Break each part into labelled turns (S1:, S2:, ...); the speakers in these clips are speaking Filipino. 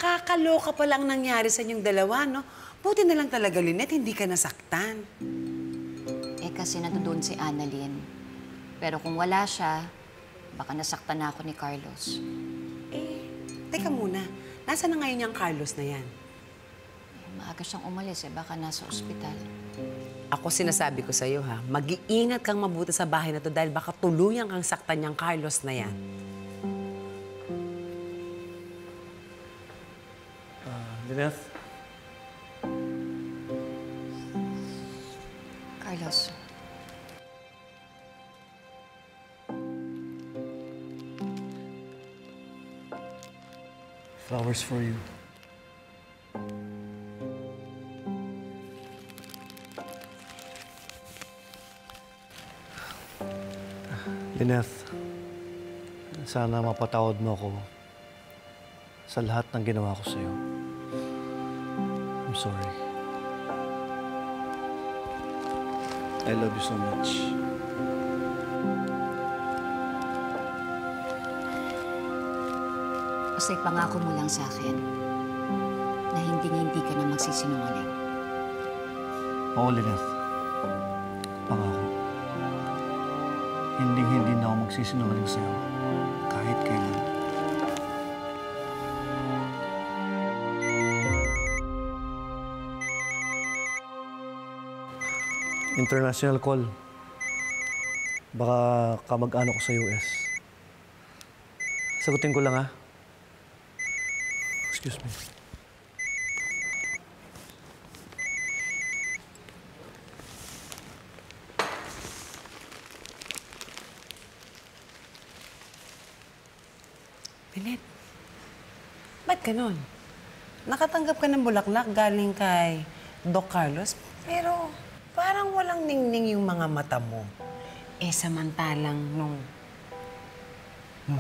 S1: Nakakaloka pa lang nangyari sa inyong dalawa, no? Buti na lang talaga, Lynette, hindi ka nasaktan.
S2: Eh, kasi nandoon si Annalyn. Pero kung wala siya, baka nasaktan na ako ni Carlos.
S1: Eh, teka muna. Nasaan na ngayon yung Carlos na yan?
S2: Eh, maaga siyang umalis eh. Baka nasa ospital.
S1: Ako sinasabi ko sa'yo, ha? Mag-iingat kang mabuti sa bahay na to dahil baka tuluyang kang saktan yung Carlos na yan.
S3: Lynette?
S2: Carlos.
S3: Flowers for you. Lynette, sana mapatawad mo ako sa lahat ng ginawa ko sa'yo. I'm sorry. I love you so much.
S2: Basta ipangako mo lang sa akin na hindi ka na magsisinungaling.
S3: Oo, Lynette. Pangako. Hindi na ako magsisinungaling sa'yo kahit kailan. International call. Baka kamag-ano ko sa US. Sagutin ko lang, ha? Excuse me.
S1: Lynette, ba't ganon? Nakatanggap ka ng bulaklak galing kay Doc Carlos, pero parang walang ningning yung mga mata mo. Eh, samantalang nung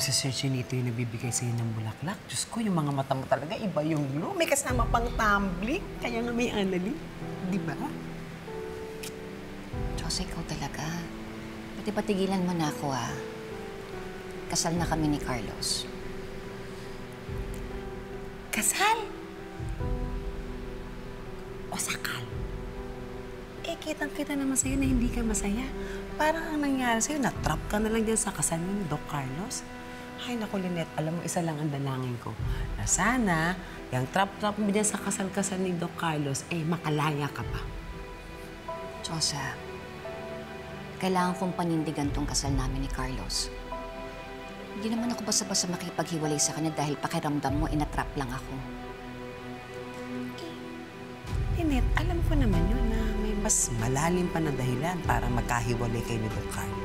S1: si Sir Chinito yung nabibigay sa'yo ng bulaklak, Diyos ko, yung mga mata mo talaga, iba yung glow. May kasama pang tumbling, kaya nga may Annalyn. Di ba?
S2: Diyos, ikaw talaga. Pati patigilan mo na ako, ha? Kasal na kami ni Carlos.
S1: Kasal? O sakal? Eh, kitang-kita naman sa'yo na hindi ka masaya. Parang ang nangyari sa'yo, na-trap ka na lang dyan sa kasal ni Doc Carlos. Ay, naku, Lynette, alam mo, isa lang ang dalangin ko. Na sana, yung trap-trap mo dyan sa kasal-kasal ni Doc Carlos, eh, makalaya ka pa.
S2: Diyosa, kailangan kong panindigan tong kasal namin ni Carlos. Hindi naman ako basta-basta makipaghiwalay sa kanya dahil pakiramdam mo, inatrap lang ako.
S1: Lynette, alam ko naman yun na may mas malalim pa na dahilan para magkahiwalay kayo ni Doc Carlos.